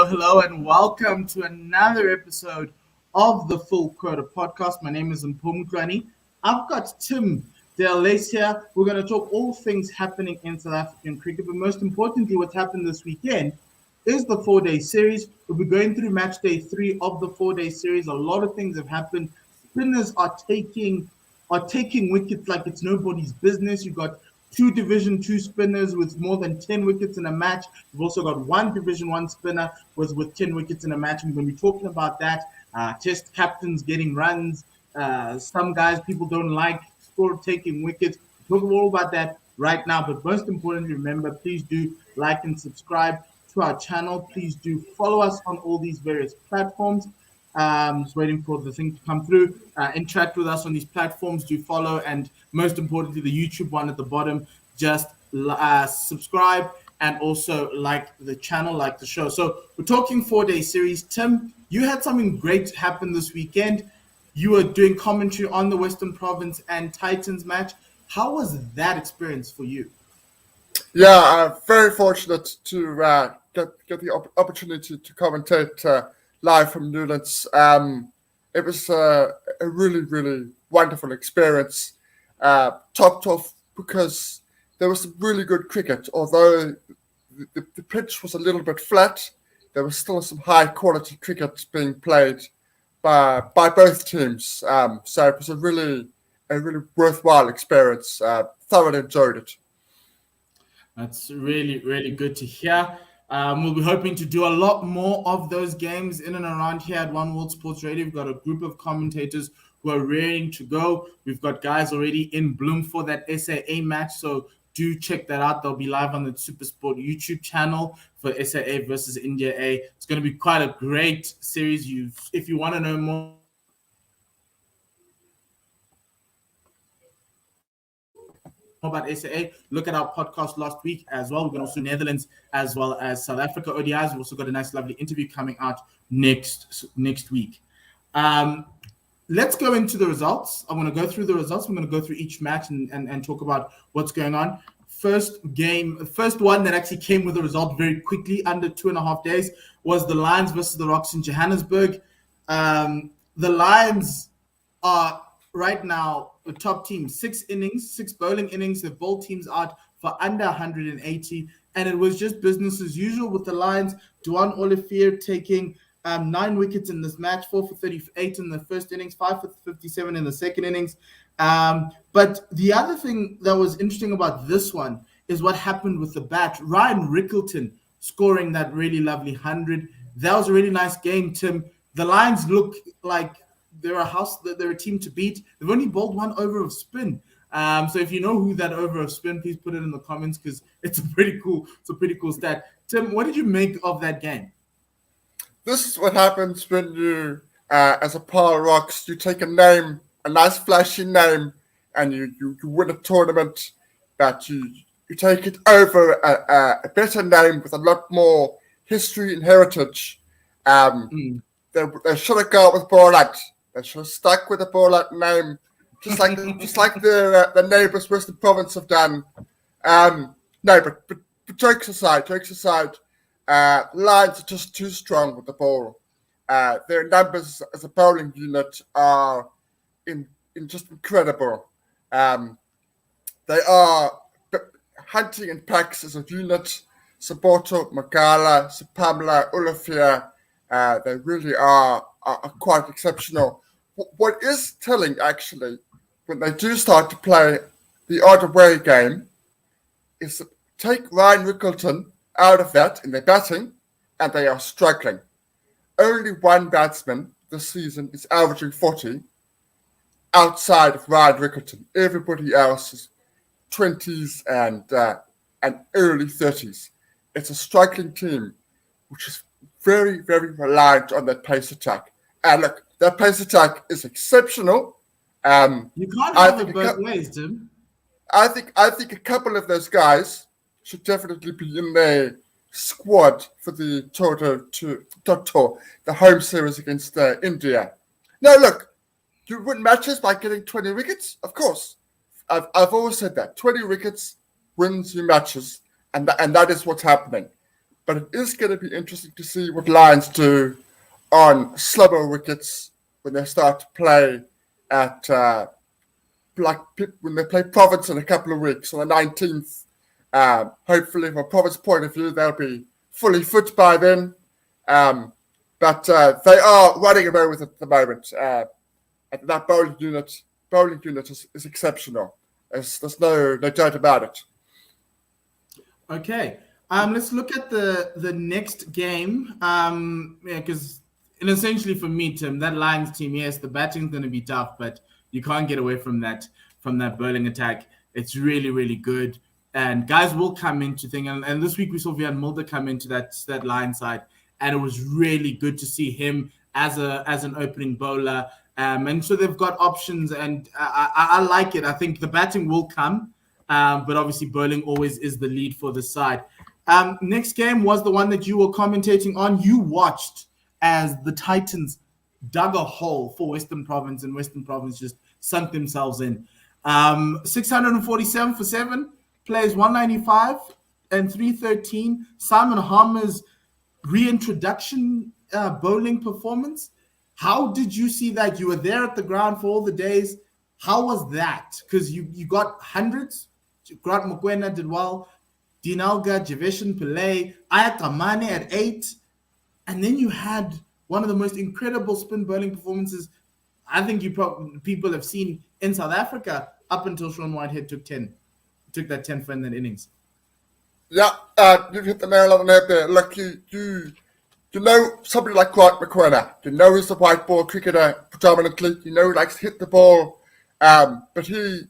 hello, and welcome to another episode of the Full Quota podcast. My name is Mpho and Tim. I've got Tim Delace here. We're going to talk all things happening in South African cricket, but most importantly, what's happened this weekend is the 4-day series. We'll be going through match day 3 of the 4-day series. A lot of things have happened. Spinners are taking wickets like it's nobody's business. You've got 2 Division 2 spinners with more than 10 wickets in a match. You've also got 1 Division 1 spinner with 10 wickets in a match. And when we're talking about that, test captains getting runs, some guys people don't like taking wickets. We'll talk all about that right now. But most importantly, remember, please do like and subscribe to our channel. Please do follow us on all these various platforms. Just waiting for the thing to come through. Interact with us on these platforms. Do follow, and most importantly, the YouTube one at the bottom. Just subscribe and also like the channel, like the show. So we're talking 4-day series. Tim, you had something great happen this weekend. You were doing commentary on the Western Province and Titans match. How was that experience for you? Yeah, I'm very fortunate to get the opportunity to commentate live from Newlands. It was a really, really wonderful experience. Topped off because there was some really good cricket. Although the pitch was a little bit flat, there was still some high quality cricket being played by both teams. So it was a really worthwhile experience. Thoroughly enjoyed it. That's really, really good to hear. We'll be hoping to do a lot more of those games in and around here at One World Sports Radio. We've got a group of commentators who are raring to go. We've got guys already in bloom for that SAA match, so do check that out. They'll be live on the SuperSport YouTube channel for SAA versus India A. It's going to be quite a great series. If you want to know more about SAA, look at our podcast last week as well. We're going to also Netherlands as well as South Africa ODIs. We've also got a nice, lovely interview coming out next week. Let's go into the results. I'm going to go through the results. I'm going to go through each match and talk about what's going on. First one that actually came with a result very quickly, under 2.5 days, was the Lions versus the Rocks in Johannesburg. The Lions are right now the top team, 6 bowling innings. They've bowled teams out for under 180, and it was just business as usual with the Lions. Duan Olivier taking 9 wickets in this match, 4 for 38 in the first innings, 5 for 57 in the second innings. But the other thing that was interesting about this one is what happened with the bat. Ryan Rickleton scoring that really lovely 100. That was a really nice game, Tim. The Lions look like they're a team to beat. They've only bowled 1 over of spin. So if you know who that over of spin, please put it in the comments because it's a pretty cool stat. Tim, what did you make of that game? This is what happens when you, as a Paul Rocks, you take a name, a nice flashy name, and you win a tournament, that you take it over a better name with a lot more history and heritage. They should have gone with Borlat. They should have stuck with the Borlat name, just like the neighbours Western Province have done. No, but jokes aside. Lions are just too strong with the ball. Their numbers as a bowling unit are just incredible. They are hunting in packs as a unit. Saboto, Magala, Sapamla, Olivier, they really are quite exceptional. What is telling, actually, when they do start to play the odd away game, is take Ryan Rickleton out of that in their batting, and they are struggling. Only 1 batsman this season is averaging 40 outside of Ryan Rickleton. Everybody else is 20s and early 30s. It's a struggling team, which is very, very reliant on that pace attack. And look, that pace attack is exceptional. You can't have it both ways, Tim. I think a couple of those guys should definitely be in their squad for the Toto, the home series against India. Now, look, you win matches by getting 20 wickets, of course. I've always said that 20 wickets wins you matches, and that is what's happening. but it is going to be interesting to see what Lions do on slower wickets when they start to play at when they play Province in a couple of weeks on the 19th. Hopefully, from a Province point of view, they'll be fully fit by then. But they are running away with it at the moment. And that bowling unit is exceptional. There's no doubt about it. Okay. Let's look at the next game. Because essentially for me, Tim, that Lions team, yes, the batting's going to be tough, but you can't get away from that bowling attack. It's really, really good. And guys will come into thing. And this week we saw Vian Mulder come into that Lions side, and it was really good to see him as an opening bowler. And so they've got options, and I like it. I think the batting will come, but obviously bowling always is the lead for the side. Next game was the one that you were commentating on. You watched as the Titans dug a hole for Western Province, and Western Province just sunk themselves in. 647 for 7, plays 195 and 313. Simon Harmer's reintroduction bowling performance. How did you see that? You were there at the ground for all the days. How was that? Because you got hundreds. Grant Mokoena did well. Dinalga, Javeshan Pillay, Ayakamane at 8. And then you had one of the most incredible spin bowling performances I think people have seen in South Africa up until Sean Whitehead took that 10 for in that innings. Yeah, you hit the nail on the head there. Look, you know somebody like Grant Mokoena. You know he's a white ball cricketer predominantly. You know he likes to hit the ball. But he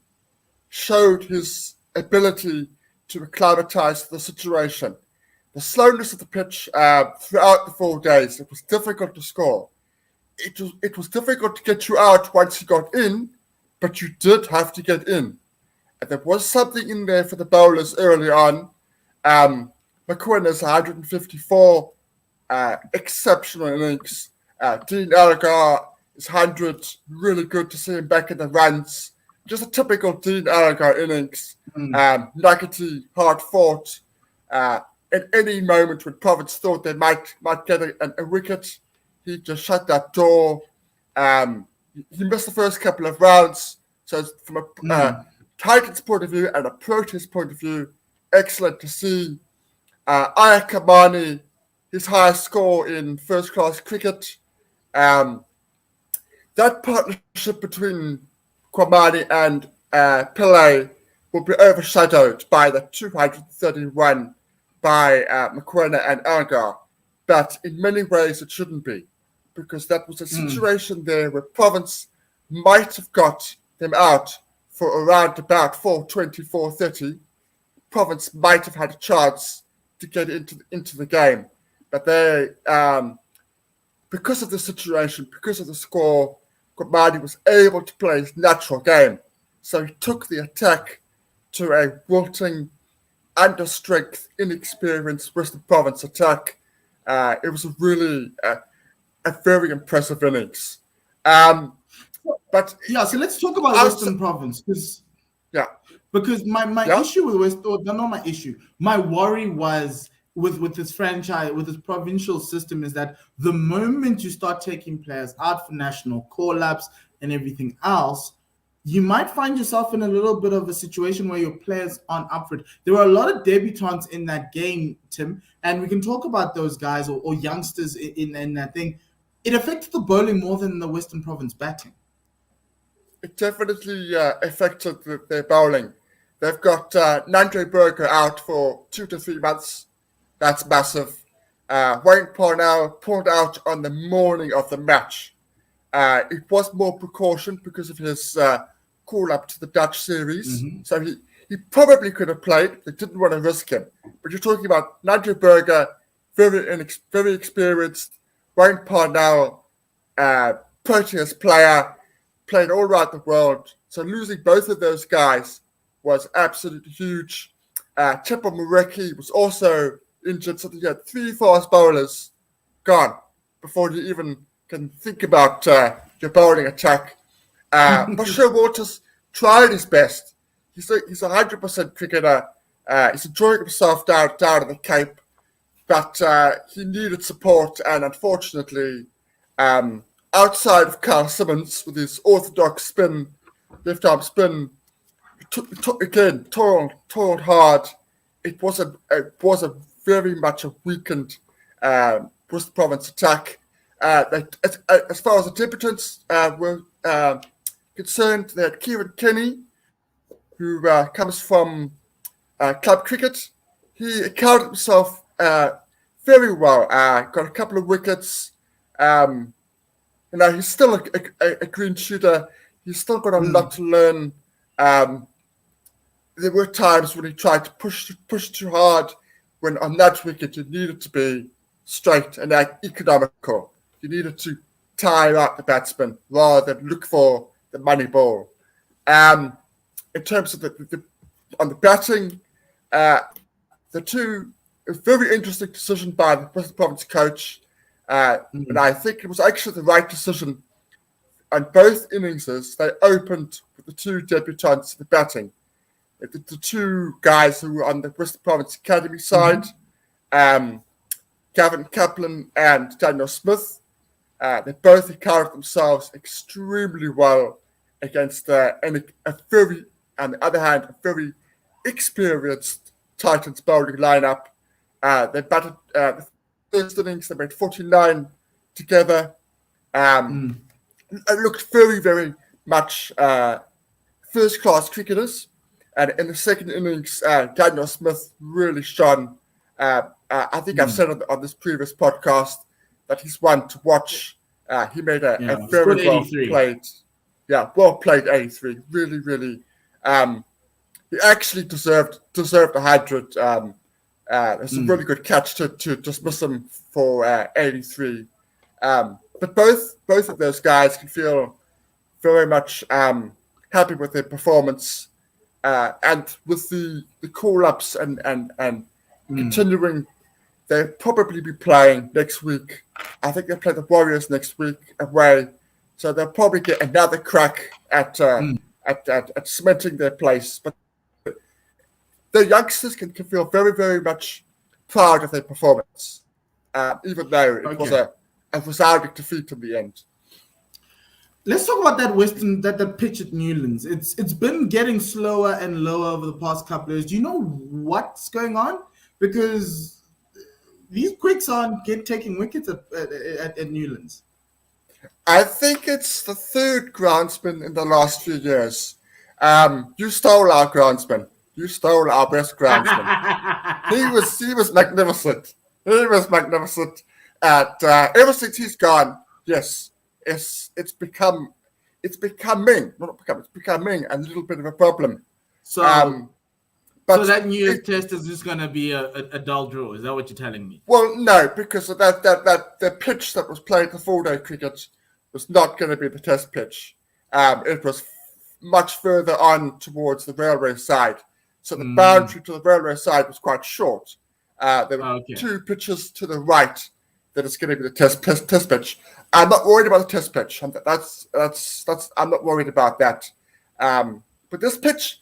showed his ability to acclimatise to the situation. The slowness of the pitch throughout the 4 days, it was difficult to score. It was difficult to get you out once you got in, but you did have to get in. And there was something in there for the bowlers early on. Mokoena's 154, exceptional innings. Dean Elgar is 100, really good to see him back in the runs. Just a typical Dean Elgar innings. Nuggety, hard fought. At any moment when Province thought they might get a wicket, he just shut that door. He missed the first couple of rounds. So from a Titans point of view and a Protest point of view, excellent to see. Ayakamane, his highest score in first-class cricket. That partnership between Kwamani and Pillay will be overshadowed by the 231 by Mokoena and Elgar. But in many ways it shouldn't be, because that was a situation there where Province might have got them out for around about 420, 430. Province might have had a chance to get into the game. But they, because of the situation, because of the score, Kwamani was able to play his natural game. So he took the attack to a wilting, under-strength, inexperienced Western Province attack. It was a really a very impressive innings. But yeah, so let's talk about Western Province because my issue with not my issue. My worry was with this franchise, with this provincial system, is that the moment you start taking players out for national call-ups and everything else, you might find yourself in a little bit of a situation where your players aren't up for it. There were a lot of debutants in that game, Tim, and we can talk about those guys or youngsters in that thing. It affected the bowling more than the Western Province batting. It definitely affected their bowling. They've got Nandre Berger out for 2 to 3 months. That's massive. Wayne Parnell pulled out on the morning of the match. It was more precaution because of his call-up to the Dutch series. So he probably could have played. They didn't want to risk him. But you're talking about Nandre Berger, very experienced. Wayne Parnell, Proteas player, played all around the world. So losing both of those guys was absolutely huge. Chipper Mureki was also injured. So you had 3 fast bowlers gone before you even can think about your bowling attack. Bashir Waters tried his best. He's a 100% cricketer. He's enjoying himself down at the Cape. but he needed support, and unfortunately, outside of Carl Simmons with his orthodox spin, left arm spin, again toiled hard. It was a very much a weakened Bristol Province attack. As far as the debutants were concerned, they had Kieran Kenny, who comes from club cricket. He accounted himself very well. Got a couple of wickets. He's still a green shooter. He's still got a lot to learn. There were times when he tried to push too hard. When on that wicket, you needed to be straight and economical. You needed to tire out the batsman rather than look for the money ball. In terms of on the batting, a very interesting decision by the Bristol Province coach, and I think it was actually the right decision. On both innings, they opened with the two debutants in the batting. The two guys who were on the Bristol Province Academy side, Gavin Kaplan and Daniel Smith. They both accounted themselves extremely well against on the other hand, a very experienced Titans bowling lineup. They batted the first innings, they made 49 together. It looked very, very much first-class cricketers. And in the second innings, Daniel Smith really shone. I think I've said on this previous podcast that he's one to watch. He made a very well played 83. Really, really. He actually deserved 100. It's a really good catch to dismiss him for 83. But both of those guys can feel very much happy with their performance. And with the call-ups and continuing, they'll probably be playing next week. I think they play the Warriors next week away, so they'll probably get another crack at cementing their place. But the youngsters can feel very, very much proud of their performance, even though it was a resounding defeat in the end. Let's talk about that pitch at Newlands. It's been getting slower and lower over the past couple of years. Do you know what's going on? Because these quicks aren't taking wickets at Newlands. I think it's the third groundsman in the last few years. You stole our groundsman. You stole our best groundsman. He was magnificent. He was magnificent. Ever since he's gone, yes. It's becoming a little bit of a problem. So that New Year's test is just going to be a dull draw. Is that what you're telling me? Well, no, because of that the pitch that was played the 4-day cricket was not going to be the test pitch. It was much further on towards the railway side, so the boundary to the railway side was quite short. There were two pitches to the right that is going to be the test pitch. I'm not worried about the test pitch. I'm not worried about that. But this pitch,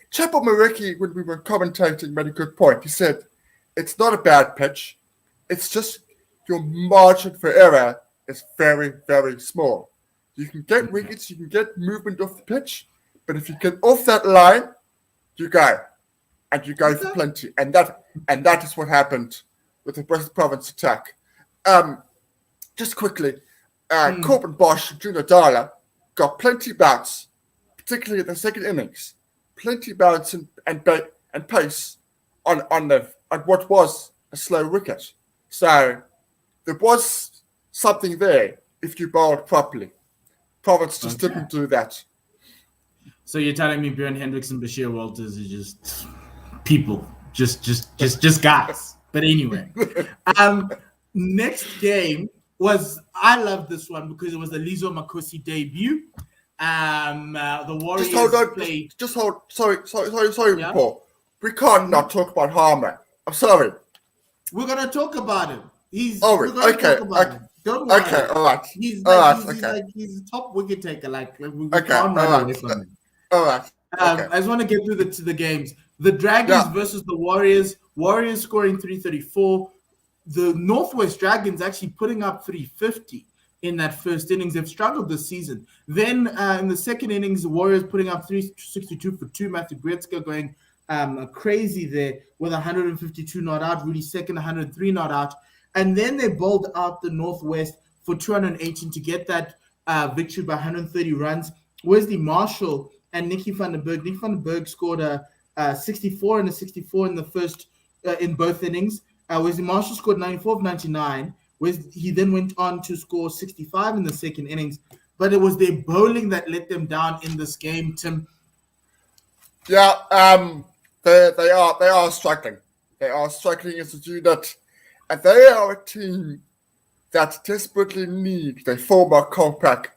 Chappell Mareki, when we were commentating, made a good point. He said, it's not a bad pitch. It's just your margin for error is very, very small. You can get wickets, you can get movement off the pitch, but if you get off that line, you go. And you go for plenty. And that is what happened with the Bristol Province attack. Just quickly, Corbin Bosch and Junior Dala got plenty bounce, particularly in the second innings. Plenty bounce and pace on what was a slow wicket. So there was something there if you bowled properly. Province just didn't do that. So you're telling me Bjorn Hendricks and Bashir Walters are just people, just guys. But anyway, next game I love this one because it was the Lizo Makosi debut. The Warriors played. Just hold. Sorry, Paul. We can't not talk about Harmer. I'm sorry. We're gonna talk about him. Talk about him. Don't worry. Okay, all right. He's a top wicket taker. We can't run away from him. All right. I just want to get through the games. The Dragons versus the Warriors. Warriors scoring 334. the Northwest Dragons actually putting up 350 in that first innings. They've struggled this season. Then in the second innings, the Warriors putting up 362 for two. Matthew Gretzky going crazy there with 152 not out. Rudy second, 103 not out. And then they bowled out the Northwest for 218 to get that victory by 130 runs. Wesley Marshall and Nicky van den Berg. Nicky van den Berg scored a 64 and a 64 in the first in both innings. Wesley Marshall scored 94 of 99. He then went on to score 65 in the second innings. But it was their bowling that let them down in this game, Tim. Yeah, they are struggling. They are struggling as a unit, and they are a team that desperately need their former compact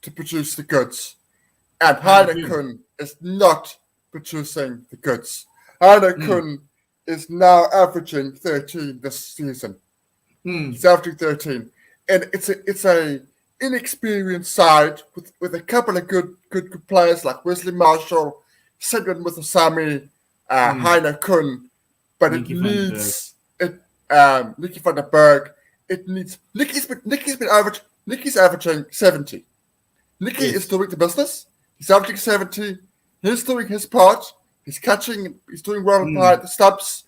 to produce the goods. And Heineken is not producing the goods. Heineken is now averaging 13 this season. He's averaging 13. And it's a inexperienced side with a couple of good players like Wesley Marshall, Sidwin with Osami, Heineken, but Nicky needs Nicky van den Berg. It needs Nicky's averaging 70. Nicky is doing the business. He's averaging 70. He's doing his part. He's catching. He's doing well behind the stumps.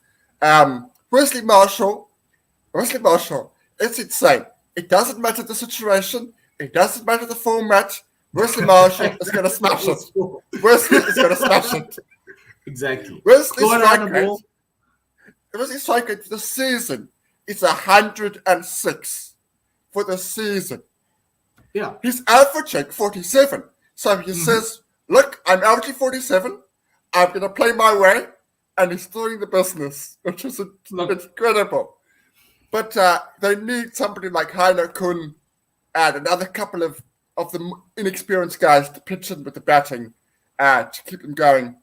Wesley Marshall, it's insane. It doesn't matter the situation. It doesn't matter the format. Wesley Marshall is going to smash it. Wesley is going to smash it. Exactly. Wesley's strike rate for the season is 106 for the season. Yeah. He's averaging 47. So he says, look, I'm averaging 47. I'm going to play my way. And he's doing the business, which is incredible. But they need somebody like Heineken and another couple of the inexperienced guys to pitch in with the batting to keep them going.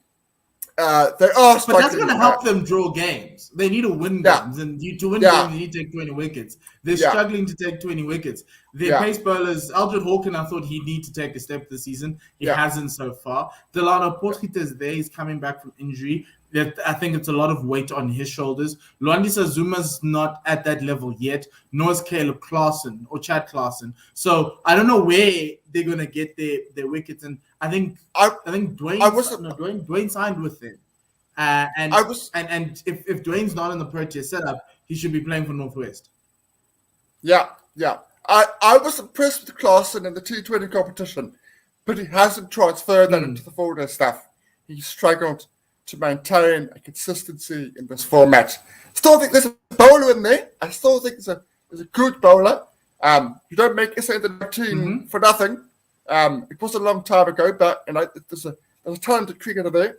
They are but that's going to help them draw games. They need to win games. And to win games, you need to take 20 wickets. They're struggling to take 20 wickets. Their pace bowlers, Aldred Hawken, I thought he'd need to take a step this season. He hasn't so far. Delano Potgieter is there. He's coming back from injury. I think it's a lot of weight on his shoulders. Luandisa Zuma's not at that level yet, nor is Caleb Clarkson or Chad Clarkson. So I don't know where they're going to get their wickets. And I think Dwayne signed with them. And if Dwayne's not in the Protea setup, he should be playing for Northwest. Yeah. I was impressed with Clarkson in the T20 competition, but he hasn't transferred that into the forward stuff. He struggled to maintain a consistency in this format. Still think there's a bowler in there. I still think there's a good bowler. You don't make SA in the team for nothing. It was a long time ago, but there's a talented cricketer there.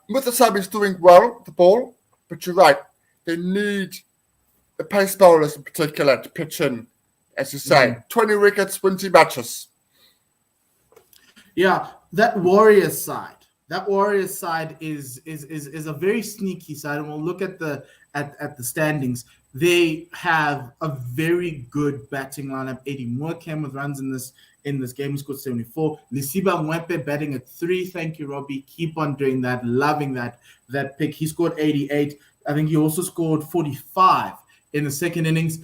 Muthasami's doing well with the ball, but you're right. They need the pace bowlers in particular to pitch in, as you say. 20 wickets, wins matches. Yeah, that Warriors side. That Warriors side is a very sneaky side, and we'll look at the standings. They have a very good batting lineup. Eddie Moore came with runs in this game. He scored 74. Lisiba Mwepe batting at 3. Thank you, Robbie. Keep on doing that. Loving that pick. He scored 88. I think he also scored 45 in the second innings.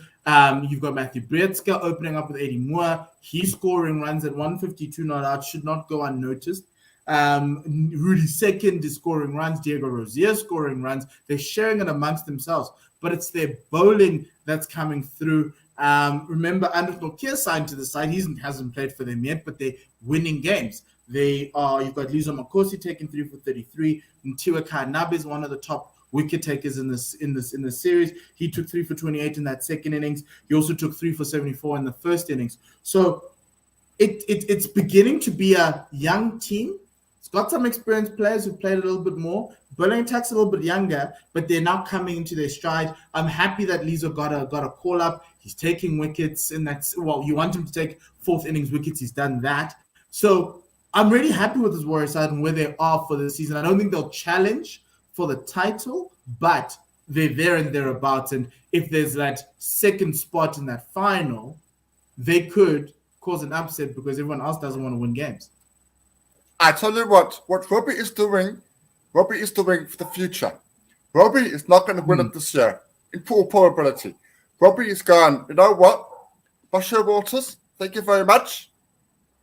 You've got Matthew Bretzka opening up with Eddie Moore. He's scoring runs at 152 not out. Should not go unnoticed. Rudy second is scoring runs. Diego Rozier scoring runs. They're sharing it amongst themselves, but it's their bowling that's coming through. Remember, Andrew Nokia signed to the side. He hasn't played for them yet, but they're winning games. You've got Lizo Makosi taking 3 for 33. Ntiwa Kanabe is one of the top wicket takers in the series. He took 3 for 28 in that second innings. He also took 3 for 74 in the first innings. So it's beginning to be a young team. It's got some experienced players who played a little bit more. Bowling attack's a little bit younger, but they're now coming into their stride. I'm happy that Lizo got a call up. He's taking wickets, and you want him to take fourth innings wickets. He's done that. So I'm really happy with this Warriors side and where they are for the season. I don't think they'll challenge for the title, but they're there and thereabouts. And if there's that second spot in that final, they could cause an upset because everyone else doesn't want to win games. I tell you what Robbie is doing for the future. Robbie is not going to win it this year. in poor probability. Robbie is gone, you know what? Basher Walters, thank you very much.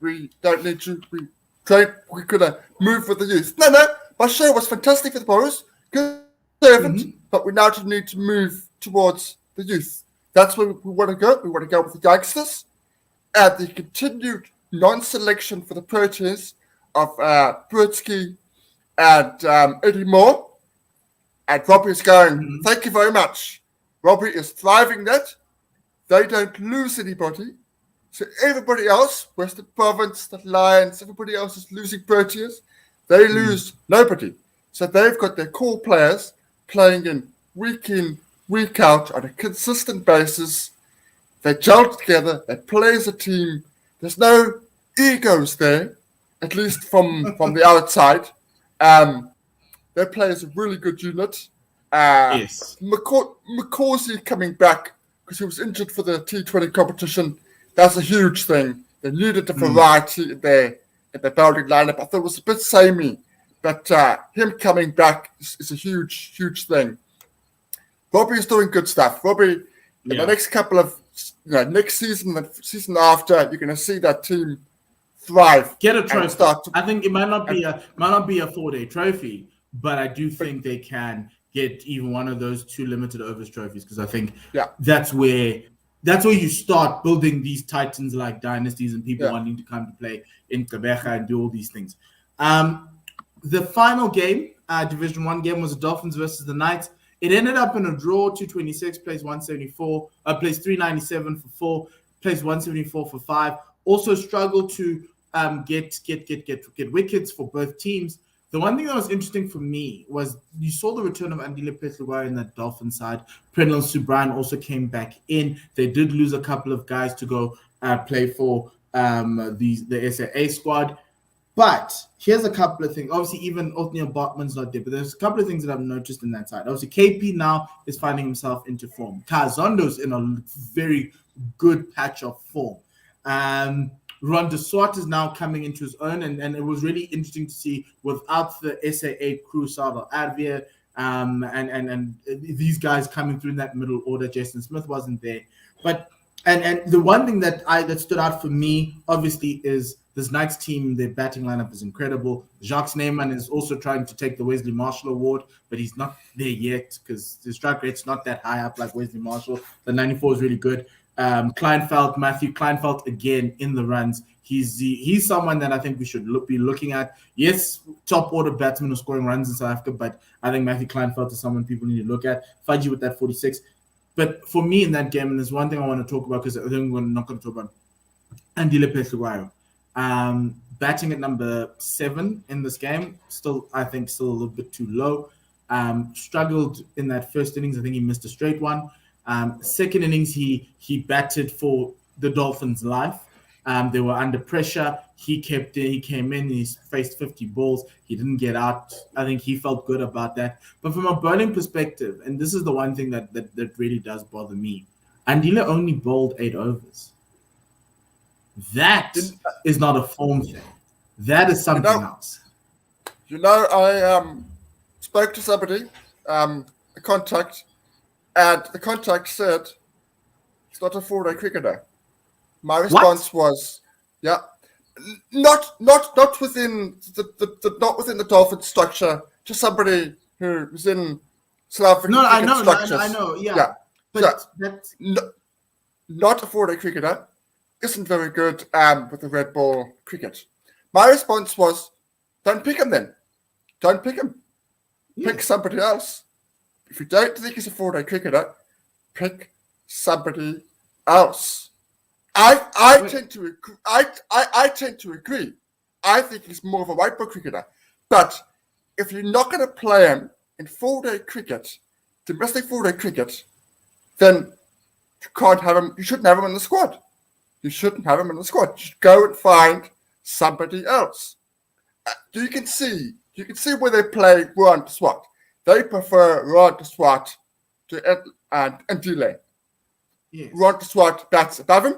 We don't need to. We could have moved with the youth. No. Basher was fantastic for the Boroughs. Good servant, but we now need to move towards the youth. That's where we want to go. We want to go with the youngsters. And the continued non-selection for the Proteas of Brutsky and Eddie Moore. And Robbie is going, thank you very much. Robbie is thriving that. They don't lose anybody. So everybody else, Western Province, the Lions, everybody else is losing Proteas. They lose nobody. So they've got their core players playing in, week out on a consistent basis. They gel together. They play as a team. There's no egos there, at least from the outside. They play as a really good unit. Yes. McCausey coming back because he was injured for the T20 competition. That's a huge thing. They needed a variety in their bowling lineup. I thought it was a bit samey, but him coming back is a huge, huge thing. Robbie is doing good stuff. Robbie, in the next couple of, next season, the season after, you're going to see that team thrive. Get a trophy. I think it might not be a 4-day trophy, but I do think they can get even one of those 2 limited overs trophies because I think that's where you start building these titans like dynasties and people wanting to come to play in Quebec and do all these things. The final game, Division 1 game, was the Dolphins versus the Knights. It ended up in a draw, 226, plays 174, plays 397 for 4, plays 174 for 5. Also struggled to get wickets for both teams. The one thing that was interesting for me was you saw the return of Andile Petluwa in that Dolphin side. Prenel Subran also came back in. They did lose a couple of guys to go play for the SAA squad. But here's a couple of things. Obviously, even Othniel Bartman's not there, but there's a couple of things that I've noticed in that side. Obviously, KP now is finding himself into form. Kazondo's in a very good patch of form. Ron de Swart is now coming into his own, and it was really interesting to see without the SAA crew, Sardar Advir, and these guys coming through in that middle order. Jason Smith wasn't there. But and the one thing that stood out for me, obviously, is this Knights team. Their batting lineup is incredible. Jacques Neyman is also trying to take the Wesley Marshall Award, but he's not there yet because the strike rate's not that high up like Wesley Marshall. The 94 is really good. Matthew Kleinfeld again in the runs. He's someone that I think we should be looking at. Yes, top order batsman who's scoring runs in South Africa, but I think Matthew Kleinfeld is someone people need to look at. Fudgy with that 46. But for me in that game, and there's one thing I want to talk about because I think we're not going to talk about Andile Petluwayo. Batting at number 7 in this game, still a little bit too low. Struggled in that first innings. I think he missed a straight one. Second innings, he batted for the Dolphins' life. They were under pressure. He came in. He faced 50 balls. He didn't get out. I think he felt good about that. But from a bowling perspective, and this is the one thing that really does bother me, Andile only bowled 8 overs. That is not a form thing. That is something else. I spoke to somebody, a contact, and the contact said he's not a 4-day cricketer. My response was, not within the Dolphin structure. Just somebody who was in South African structures. I know, But not a 4-day cricketer. Isn't very good with the red ball cricket. My response was, don't pick him then. Don't pick him. Pick somebody else. If you don't think he's a 4-day cricketer, pick somebody else. I tend to agree. I tend to agree. I think he's more of a white ball cricketer. But if you're not going to play him in 4-day cricket, domestic 4-day cricket, then you can't have him. You shouldn't have him in the squad. You shouldn't have him in the squad. You should go and find somebody else. You can see where they play Ruan de Swart. They prefer Ruan de Swart to Andile. Yes. Ruan de Swart bats above him.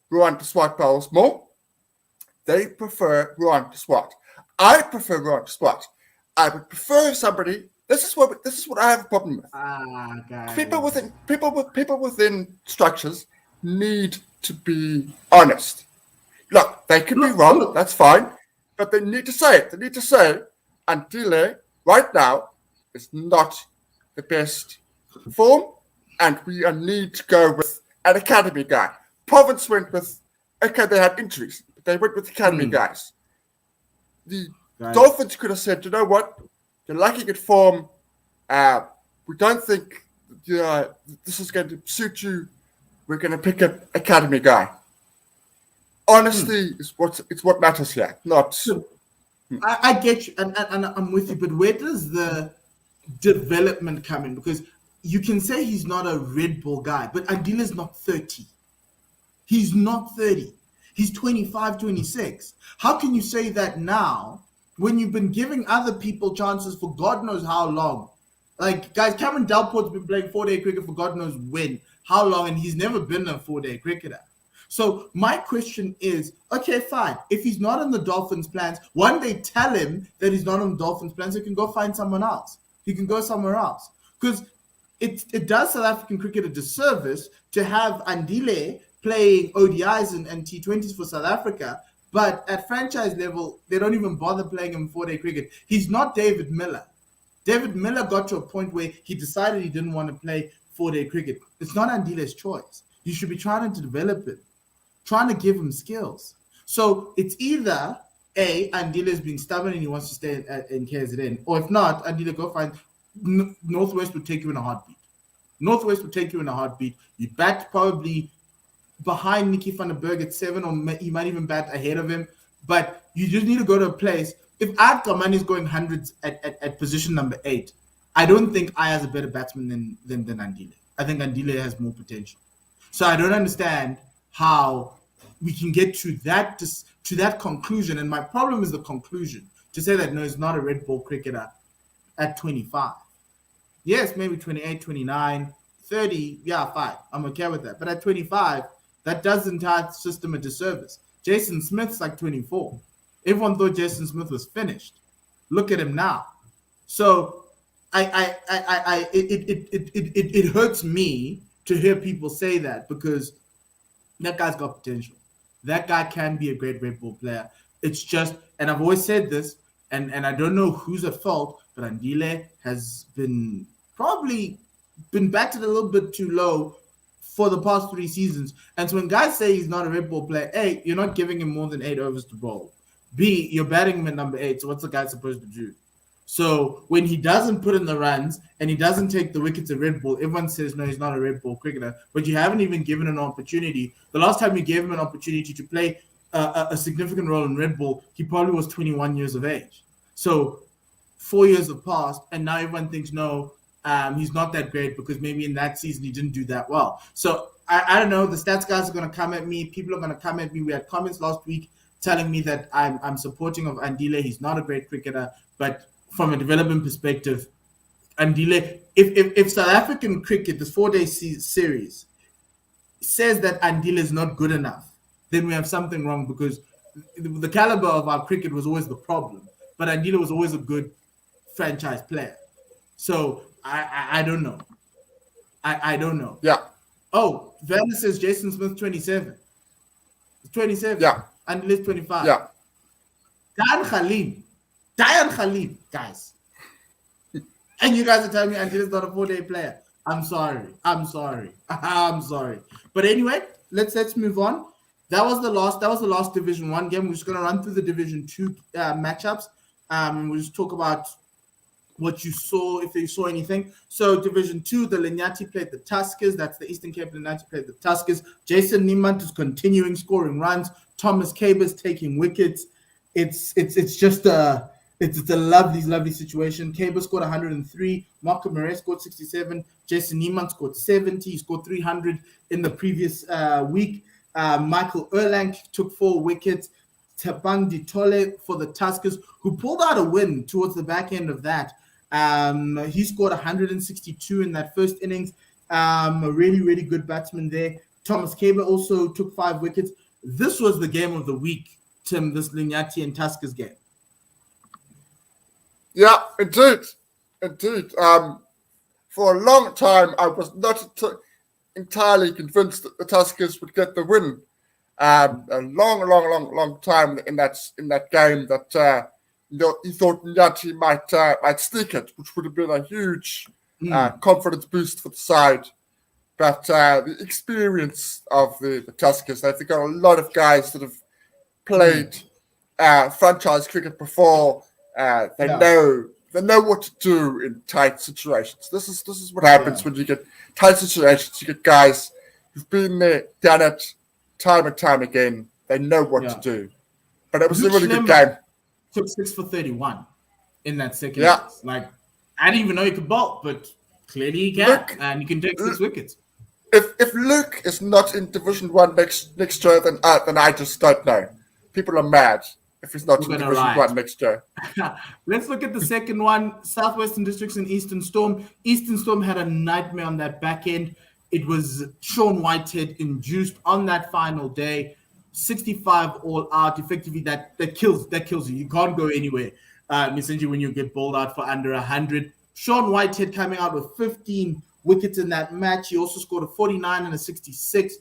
Ruan de Swart bowls more. They prefer Ruan de Swart. I prefer Ruan de Swart. I would prefer somebody This is what I have a problem with. Guys. People within structures need to be honest. Look, they could be wrong. That's fine, but they need to say it. They need to say, Andile right now is not the best form, and we need to go with an academy guy. Province went with, okay, they had injuries, but they went with academy guys. The Dolphins could have said, you know what, you're lacking at form. We don't think this is going to suit you. We're going to pick an academy guy. Honesty is what matters here, not. I get you, and I'm with you, but where does the development come in? Because you can say he's not a Red Bull guy, but Andile's not 30. He's not 30. He's 25, 26. How can you say that now when you've been giving other people chances for God knows how long? Like, guys, Cameron Delport's been playing 4-day cricket for God knows when, how long, and he's never been a 4-day cricketer. So my question is, okay, fine. If he's not on the Dolphins' plans, one day tell him that he's not on the Dolphins' plans. He can go find someone else. He can go somewhere else. Because it does South African cricket a disservice to have Andile playing ODIs and T20s for South Africa, but at franchise level, they don't even bother playing him 4-day cricket. He's not David Miller. David Miller got to a point where he decided he didn't want to play 4-day cricket. It's not Andile's choice. You should be trying to develop him, trying to give him skills. So it's either A, Andile's being stubborn and he wants to stay in KZN, or if not, Andile, go find Northwest would take you in a heartbeat. Northwest would take you in a heartbeat. You bat probably behind Nicky van der Berg at 7, or he might even bat ahead of him. But you just need to go to a place. If Ad Kamani is going hundreds at position number 8, I don't think I has a better batsman than Andile. I think Andile has more potential. So I don't understand how we can get to that conclusion. And my problem is the conclusion. To say that, no, he's not a Red Ball cricketer at 25. Yes, maybe 28, 29, 30. Yeah, fine. I'm okay with that. But at 25, that does the entire system a disservice. Jason Smith's like 24. Everyone thought Jason Smith was finished. Look at him now. So it hurts me to hear people say that, because that guy's got potential. That guy can be a great Red Bull player. It's just, and I've always said this, and I don't know who's at fault, but Andile has probably been batted a little bit too low for the past 3 seasons. And so when guys say he's not a Red Bull player, A, you're not giving him more than 8 overs to bowl. B, you're batting him at number 8. So what's the guy supposed to do? So when he doesn't put in the runs and he doesn't take the wickets at Red Bull, everyone says, no, he's not a Red Bull cricketer. But you haven't even given an opportunity. The last time you gave him an opportunity to play a significant role in Red Bull, he probably was 21 years of age. So 4 years have passed, and now everyone thinks, no, he's not that great because maybe in that season he didn't do that well. So I don't know. The stats guys are going to come at me. People are going to come at me. We had comments last week telling me that I'm supporting of Andile. He's not a great cricketer, but from a development perspective, Andile, if South African cricket, this 4-day series, says that Andile is not good enough, then we have something wrong, because the caliber of our cricket was always the problem. But Andile was always a good franchise player. So I don't know. I don't know. Yeah. Oh, Vanna says Jason Smith 27. 27. Yeah. Andile's 25. Yeah. Dayan Khalid, guys. And you guys are telling me Andile's not a 4-day player. I'm sorry. I'm sorry. But anyway, let's move on. That was the last Division 1 game. We're just gonna run through the Division 2 matchups. We'll just talk about what you saw, if you saw anything. So Division 2, the Linyati played the Tuskers. That's the Eastern Cape Linyati played the Tuskers. Jason Niemand is continuing scoring runs. Thomas Cabers taking wickets. It's just a lovely situation. Cabers scored 103. Marco Murray scored 67. Jason Niemand scored 70. He scored 300 in the previous week. Michael Erlang took 4 wickets. Tebang Ditole for the Tuskers, who pulled out a win towards the back end of that. He scored 162 in that first innings. A really, really good batsman there. Thomas Caber also took 5 wickets. This was the game of the week, Tim, this Linyati and Tuskers game. Yeah, indeed. Indeed. For a long time, I was not entirely convinced that the Tuskers would get the win. A long time in that game that he thought Nyati might sneak it, which would have been a huge confidence boost for the side. But the experience of the Tuskers, they've got a lot of guys that have played franchise cricket before. They know what to do in tight situations. This is what happens when you get tight situations. You get guys who've been there, done it, time and time again. They know what to do. But it was a really good game. Took 6 for 31 in that second innings. Like, I didn't even know he could bowl, but clearly he can, and he can take 6 wickets. If Luke is not in Division 1 next year, then I just don't know. People are mad if he's not in Division 1 next year. Let's look at the second one. Southwestern Districts and Eastern Storm. Eastern Storm had a nightmare on that back end. It was Sean Whitehead induced on that final day. 65 all out. Effectively, that kills you. You can't go anywhere. Essentially, when you get bowled out for under 100. Sean Whitehead coming out with 15 wickets in that match. He also scored a 49 and a 66.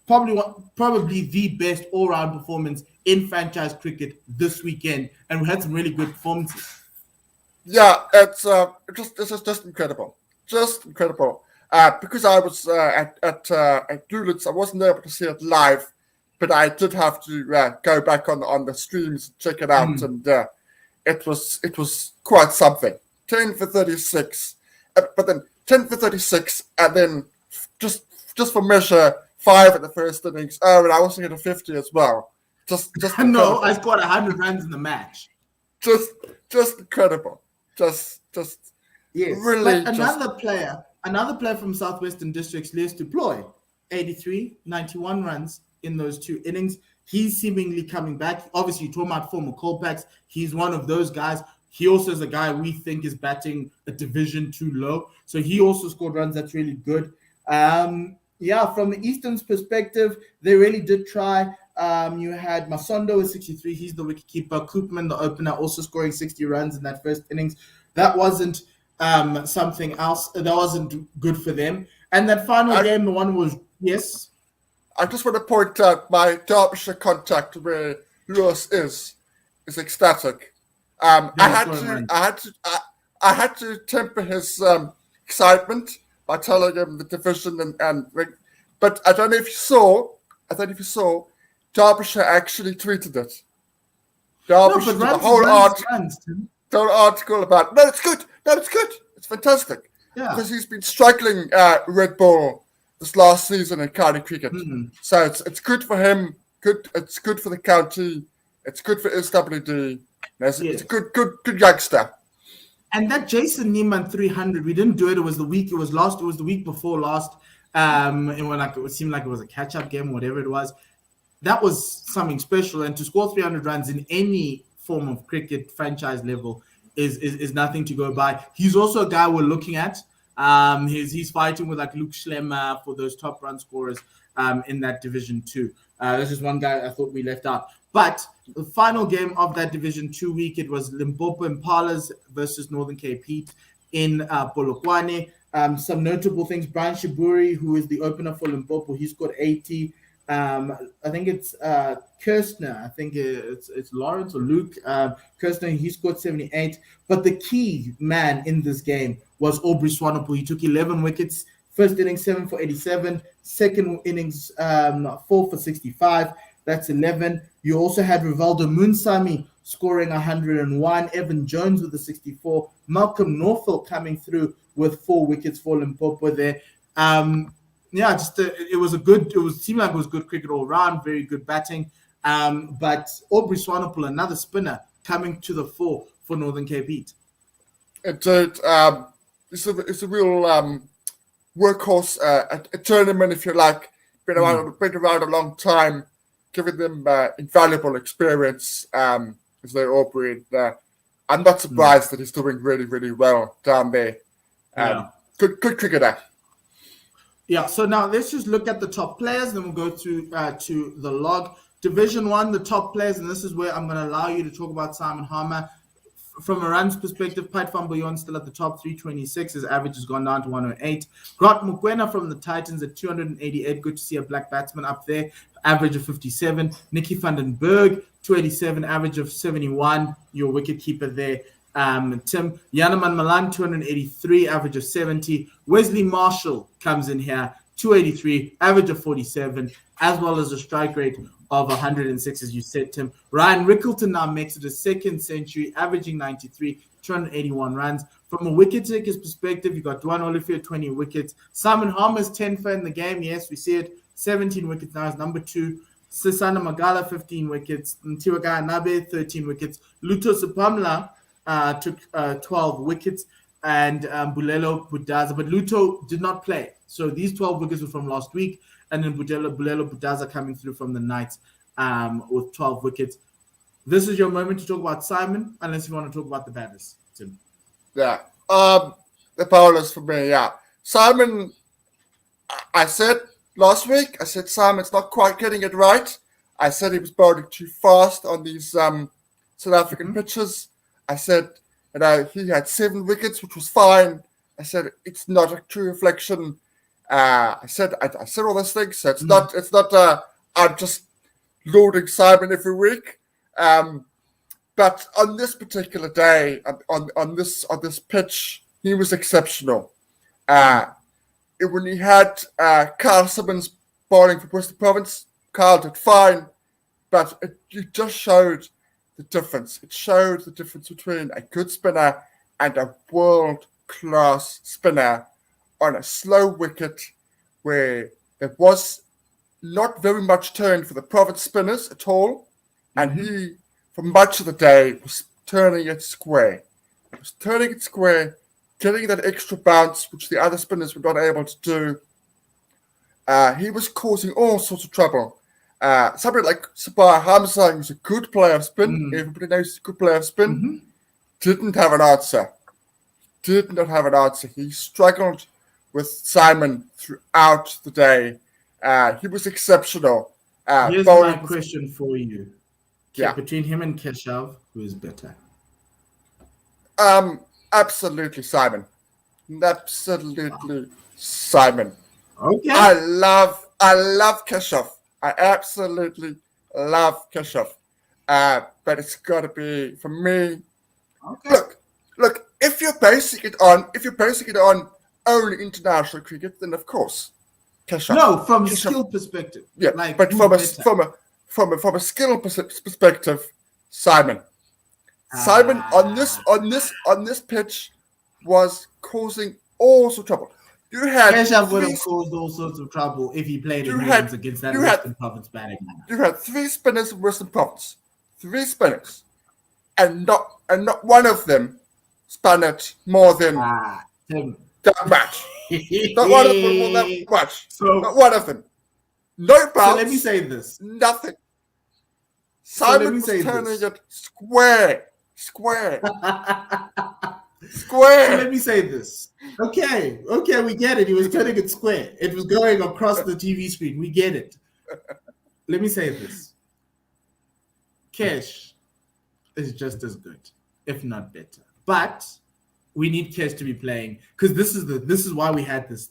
Probably the best all-round performance in franchise cricket this weekend, and we had some really good performances. Yeah, it's just incredible, because I was at Dulwich, I wasn't able to see it live, but I did have to go back on the streams and check it out, and it was quite something. 10 for 36, but then 10 for 36, and then just for measure, 5 in the first innings. Oh, and I also hit a 50 as well. Just no, I scored 100 runs in the match. Just incredible. Just yes. Really. But another player from Southwestern Districts, Les Duploy, 83, 91 runs in those 2 innings. He's seemingly coming back. Obviously, you're talking about former Colpacks. He's one of those guys. He also is a guy we think is batting a division too low. So he also scored runs. That's really good. From the Eastern's perspective, they really did try. You had Masondo with 63. He's the wicketkeeper. Koopman, the opener, also scoring 60 runs in that first innings. That wasn't something else. That wasn't good for them. And that final game, the one was, yes? I just want to point out my Derbyshire contact where Lewis is ecstatic. I had to temper his excitement by telling him the division but I don't know if you saw, Derbyshire actually tweeted it. Derbyshire, the whole article about it's good. It's fantastic. Yeah. Because he's been struggling red ball this last season in county cricket. So it's good for him. It's good for the county. It's good for SWD. It's a good youngster. And that Jason Neiman 300, we didn't do it. It was the week before last. And when it seemed like it was a catch-up game, whatever it was. That was something special. And to score 300 runs in any form of cricket franchise level is nothing to go by. He's also a guy we're looking at. He's fighting with like Luke Schlemmer for those top run scorers in that Division 2. This is one guy I thought we left out. But the final game of that Division 2 week, it was Limpopo Impalas versus Northern Cape Heat in Polokwane. Some notable things, Brian Shiburi, who is the opener for Limpopo, he scored 80. I think it's Kirstner. I think it's Lawrence or Luke. Kirstner, he scored 78. But the key man in this game was Aubrey Swanepoel. He took 11 wickets. First innings, 7 for 87. Second innings, 4 for 65. That's 11. You also had Rivaldo Munsami scoring 101. Evan Jones with a 64. Malcolm Norfolk coming through with 4 wickets for Limpopo there. It seemed like it was good cricket all round, very good batting. But Aubrey Swanepoel, another spinner, coming to the fore for Northern Cape Heat. It's a real workhorse, a tournament, if you like. Been around a long time, giving them invaluable experience as they Aubrey. I'm not surprised that he's doing really, really well down there. Good cricketer. Yeah, so now let's just look at the top players, then we'll go to the log. Division 1, the top players, and this is where I'm going to allow you to talk about Simon Harmer. from a runs perspective, Pat Van Booyon still at the top, 326. His average has gone down to 108. Grant Mokwena from the Titans at 288. Good to see a black batsman up there. Average of 57. Nicky van den Berg, 287. Average of 71. Your wicketkeeper there. Tim Yanaman Malan, 283. Average of 70. Wesley Marshall comes in here, 283. Average of 47. As well as a strike rate of 106, as you said, Tim. Ryan Rickleton now makes it a second century, averaging 93, 281 runs. From a wicket taker's perspective, you got Dwan Olivier, 20 wickets. Simon Harmer's 10th in the game. Yes, we see it. 17 wickets now is number 2. Sisana Magala, 15 wickets. Ntiwaga Nabe, 13 wickets. Luto Supamla took 12 wickets. And Bulelo Budaza. But Luto did not play. So these 12 wickets were from last week. And then Bulelo Budaza coming through from the Knights with 12 wickets. This is your moment to talk about Simon, unless you want to talk about the batters, Tim. Yeah. The bowlers for me, yeah. Simon, I said last week, Simon's not quite getting it right. I said he was bowling too fast on these South African pitches. I said, he had 7 wickets, which was fine. I said, it's not a true reflection. I said all those things. So it's not. I'm just loading Simon every week. But on this particular day, on this pitch, he was exceptional. When he had Carl Simmons bowling for Western Province, Carl did fine, but it just showed the difference. It showed the difference between a good spinner and a world-class spinner on a slow wicket where there was not very much turn for the Province spinners at all. And he, for much of the day, was turning it square. Getting that extra bounce, which the other spinners were not able to do. He was causing all sorts of trouble. Somebody like Sabah Hamza, who's a good player of spin, everybody knows he's a good player of spin, didn't have an answer. Did not have an answer. He struggled with Simon throughout the day. He was exceptional. Here's my question for you. Yeah. Between him and Keshav, who is better? Absolutely Simon. Absolutely Simon. Okay. I love Keshav. I absolutely love Keshav. But it's got to be, for me, okay. Look, if you're basing it on only international cricket, then of course, Keshav. No, from a skill perspective. Yeah, but from a skill perspective, Simon. Simon on this pitch was causing all sorts of trouble. Keshav would have caused all sorts of trouble if he played against that Western Province batting. You had 3 spinners in Western Province. 3 spinners. And not one of them spun it more than that much. Not one of them more that much. Not one of them. No bounce. So let me say this. Nothing. Simon was turning it square. Square. So let me say this. Okay, we get it. He was turning it square. It was going across the TV screen. We get it. Let me say this. Kesh is just as good, if not better. But we need Kesh to be playing because this is why we had this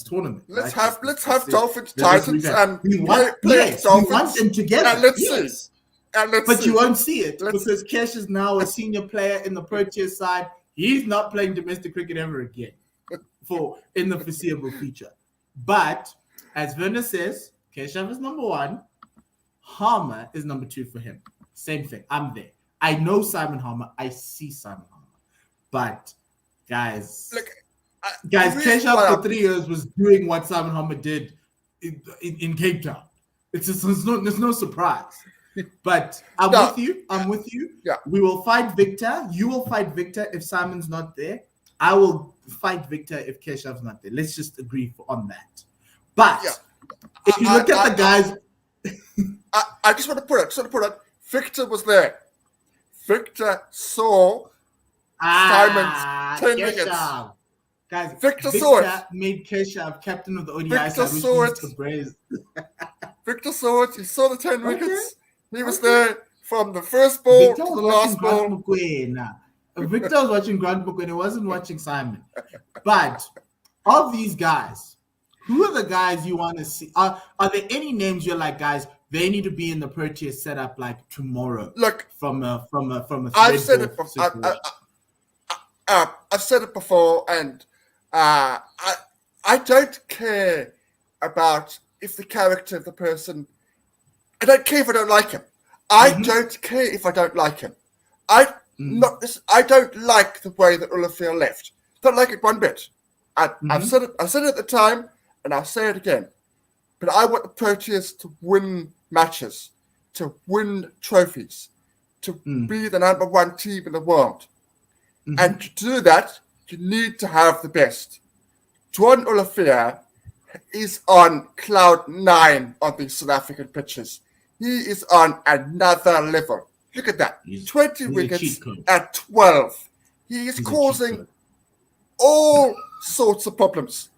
tournament. Let's have Dolphins Titans and we want them together. And let's see. But you won't see it because Kesh is now a senior player in the Proteas side. He's not playing domestic cricket ever again in the foreseeable future. But as Werner says, Keshav is number 1. Harmer is number 2 for him. Same thing. I'm there. I know Simon Harmer. I see Simon Harmer. But guys, Keshav for 3 years was doing what Simon Harmer did in Cape Town. There's no surprise. But I'm with you. Yeah. We will fight Victor. You will fight Victor if Simon's not there. I will fight Victor if Keshav's not there. Let's just agree on that. But if you look at the guys, I just want to put it. Victor was there. Victor saw Simon's 10 wickets. Guys, Victor saw it. Made Keshav captain of the ODI Victor side, saw it. Victor saw it. He saw the 10 wickets. He was there from the first ball to the last ball. Victor was watching Grant Book when he wasn't watching Simon. But of these guys, who are the guys you want to see? Are there any names you're like, guys, they need to be in the Proteas setup like tomorrow? Look, from a I've said it before. I've said it before, and I don't care about if the character of the person. I don't care if I don't like him. I don't care if I don't like him. I don't like the way that Olafia left. Don't like it one bit. I've said it. I said it at the time, and I'll say it again. But I want the Proteas to win matches, to win trophies, to be the number one team in the world. And to do that, you need to have the best. John Olafia is on cloud 9 on these South African pitches. He is on another level. Look at that. 20 wickets at 12. He is causing all sorts of problems.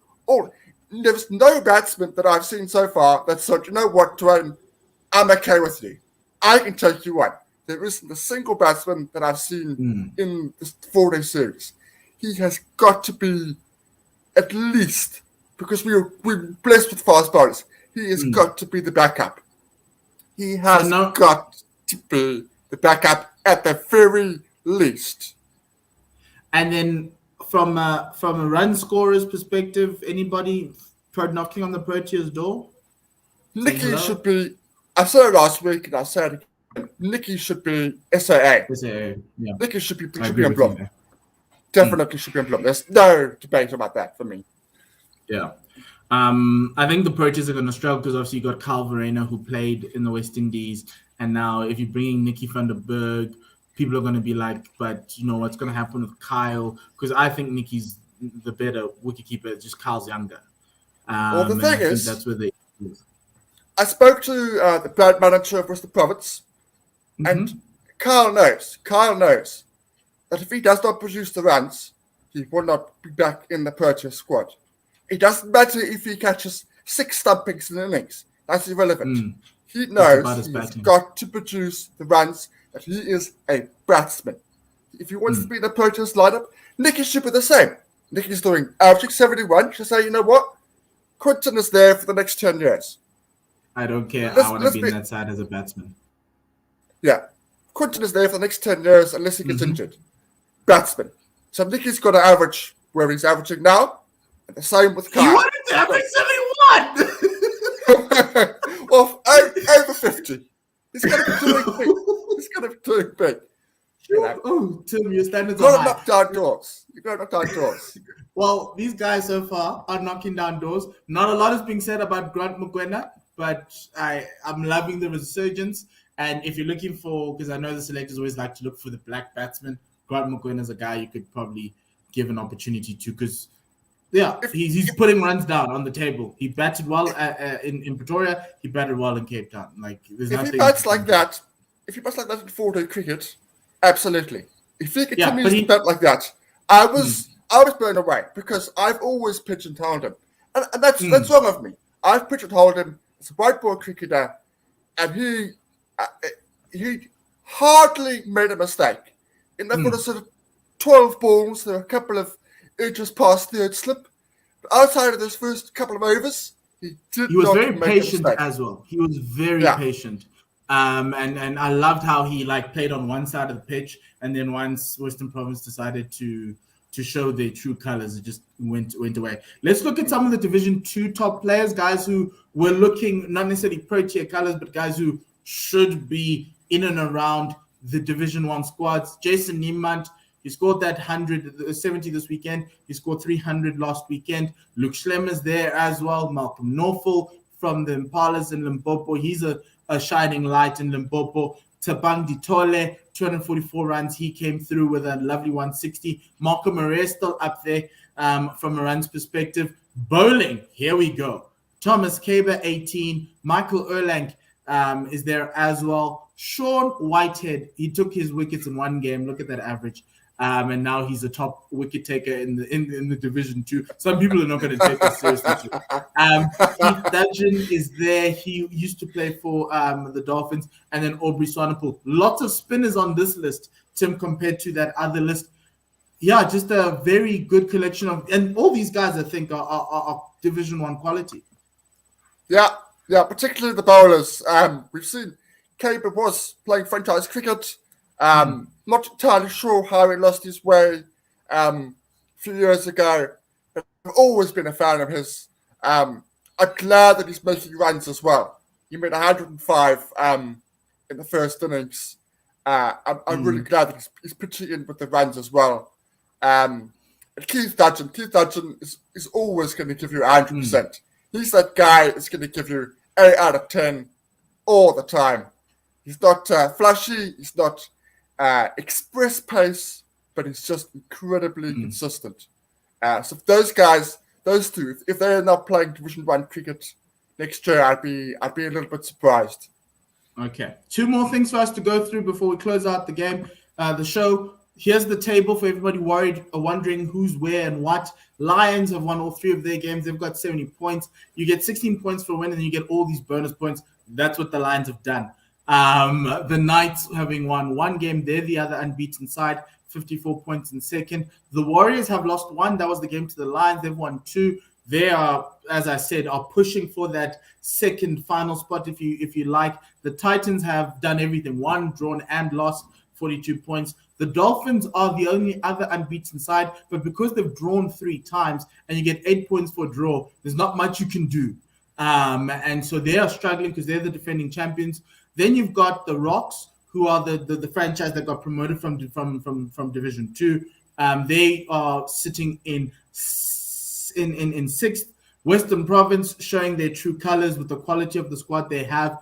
There's no batsman that I've seen so far that said, you know what, Dwayne, I'm okay with you. I can take you on. There isn't a single batsman that I've seen in this 4-day series. He has got to be at least, because we're blessed with fast bowlers, he has got to be the backup. He has got to be the backup at the very least. And then from a run scorer's perspective, anybody knocking on the Proteas' door? Nicky should be, I said it last week and I said it again, Nicky should be SAA. Yeah. Nicky should be on block. Definitely should be on block. There's no debate about that for me. Yeah. I think the Proteas are going to struggle because obviously you got Kyle Verreynne who played in the West Indies, and now if you're bringing Nicky van der Berg, people are going to be like, but you know what's going to happen with Kyle? Because I think Nicky's the better wicketkeeper, just Kyle's younger. Well, the thing is, that's where they. I spoke to the brand manager of Western Province, and Kyle knows that if he does not produce the runs, he will not be back in the Proteas squad. It doesn't matter if he catches 6 stumpings in innings. That's irrelevant. He knows he's got to produce the runs, that he is a batsman. If he wants to be in the Proteas lineup, Nicky should be the same. Nicky's doing averaging 71. Should say, you know what? Quinton is there for the next 10 years. I don't care. I want to be in that side as a batsman. Yeah. Quinton is there for the next 10 years unless he gets injured. Batsman. So Nicky's got to average where he's averaging now. And the same with Kyle. You wanted to average 71! Well, over 50. He's going to be doing big. He's going to be doing big. You know. Oh, Tim, your standards You've are got to knock down doors. You've got to knock down doors. Well, these guys so far are knocking down doors. Not a lot is being said about Grant Mokoena, but I'm loving the resurgence. And if you're looking for, because I know the selectors always like to look for the black batsman, Grant Mokoena is a guy you could probably give an opportunity to, because he's putting runs down on the table. He batted well in Pretoria. He batted well in Cape Town. Like there's if nothing. He bats like that in 4-day cricket, absolutely. If he continues to bat like that, I was blown away because I've always pigeonholed him, and that's wrong of me. I've pigeonholed him as a white ball cricketer, and he hardly made a mistake. In that sort of 12 balls, there were a couple of inches past third slip. But outside of those first couple of overs, he was very patient as well. He was very patient. And I loved how he played on one side of the pitch, and then once Western Province decided to show their true colors, it just went away. Let's look at some of the Division 2 top players, guys who were looking not necessarily Protea colors, but guys who should be in and around the Division 1 squads. Jason Niemand, he scored that 170 this weekend. He scored 300 last weekend. Luke Schlemmer's there as well. Malcolm Norfolk from the Impalas in Limpopo. He's a shining light in Limpopo. Tabang Ditole, 244 runs. He came through with a lovely 160. Marco Marais still up there from a runs perspective. Bowling, here we go. Thomas Kaber, 18. Michael Erlang is there as well. Sean Whitehead, he took his wickets in one game. Look at that average. And now he's a top wicket taker in the Division 2. Some people are not going to take this seriously. Keith Dudgeon is there. He used to play for the Dolphins. And then Aubrey Swanepoel. Lots of spinners on this list Tim, compared to that other list. Yeah, just a very good collection of, and all these guys I think are Division 1 quality. Yeah, particularly the bowlers. We've seen Caber was playing franchise cricket. Not entirely sure how he lost his way a few years ago, but I've always been a fan of his. I'm glad that he's making runs as well. He made 105 in the first innings. I'm really glad that he's pitching in with the runs as well. And Keith Dudgeon is always going to give you 100%. He's that guy that's going to give you 8 out of 10 all the time. He's not flashy. He's not express pace, but he's just incredibly consistent. So those guys, those two, if they're not playing Division 1 cricket next year, I'd be a little bit surprised. Okay. 2 more things for us to go through before we close out the game, the show. Here's the table for everybody wondering who's where and what. Lions have won all 3 of their games. They've got 70 points. You get 16 points for a win, and then you get all these bonus points. That's what the Lions have done. The Knights, having won 1 game, they're the other unbeaten side, 54 points in second. The Warriors have lost 1. That was the game to the Lions. They've won 2. They are, as I said, are pushing for that second final spot, if you like. The Titans have done everything, won, drawn, and lost, 42 points. The Dolphins are the only other unbeaten side, but because they've drawn 3 times and you get 8 points for a draw, there's not much you can do. And so they are struggling because they're the defending champions. Then you've got the Rocks, who are the franchise that got promoted from Division 2. They are sitting in 6th. Western Province showing their true colors with the quality of the squad they have,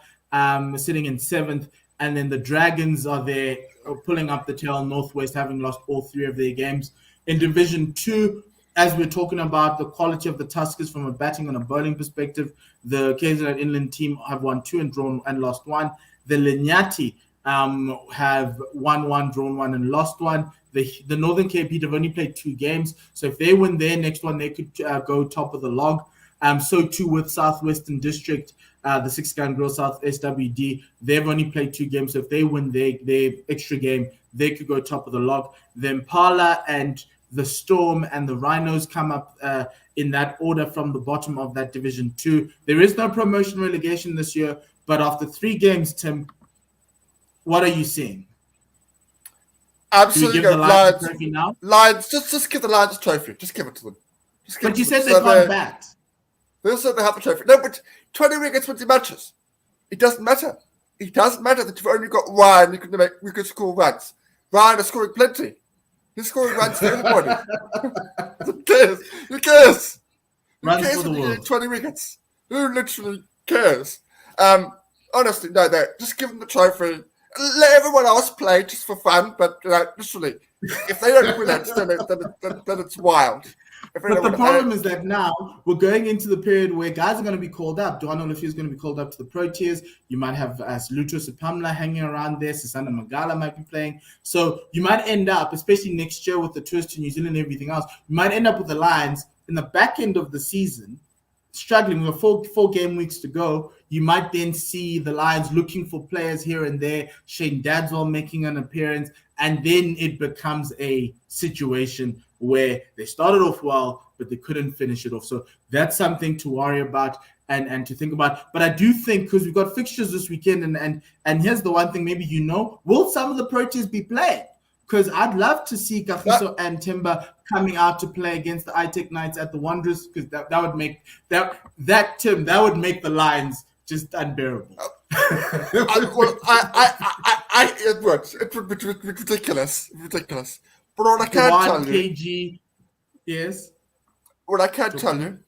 sitting in 7th. And then the Dragons are there pulling up the tail, Northwest having lost all 3 of their games. In Division 2, as we're talking about the quality of the Tuskers from a batting and a bowling perspective, the KZN Inland team have won 2 and drawn and lost 1. The Linyati have won 1, drawn 1, and lost 1. The Northern Cape Heat have only played 2 games. So if they win their next one, they could go top of the log. So too with Southwestern District, the 6-gun Girls South SWD. They've only played 2 games. So if they win their extra game, they could go top of the log. The Impala and the Storm and the Rhinos come up in that order from the bottom of that Division 2. There is no promotion relegation this year, but after 3 games, Tim, what are you seeing? Absolutely. Do we give the Lions a trophy now? Lions, just give the Lions a trophy. Just give it to them. But you said they can't bat. They said they have a trophy. No, but 20 wickets, 20 matches. It doesn't matter. It doesn't matter that you've only got Ryan. You can score runs. Ryan is scoring plenty. He's scoring runs to everybody. Who cares? Who cares? Runs for the world. 20 wickets. Who literally cares? Honestly, no. Just give them the trophy. Let everyone else play just for fun. But literally, if they don't win it, then it's wild. But the problem is that now we're going into the period where guys are going to be called up. Donald Olafia is going to be called up to the Proteas. You might have Luto Sapamla hanging around there. Sasana Magala might be playing. So you might end up, especially next year with the tours to New Zealand and everything else, you might end up with the Lions in the back end of the season struggling with 4 game weeks to go. You might then see the Lions looking for players here and there, Shane Dadswell making an appearance, and then it becomes a situation where they started off well, but they couldn't finish it off. So that's something to worry about and to think about. But I do think, because we've got fixtures this weekend, and here's the one thing maybe will some of the Proteas be playing? Because I'd love to see Kagiso and Timber coming out to play against the iTech Knights at the Wanderers, because that would make that would make the Lions just unbearable. It would be ridiculous. But what I can tell you, KG, yes. What I can tell you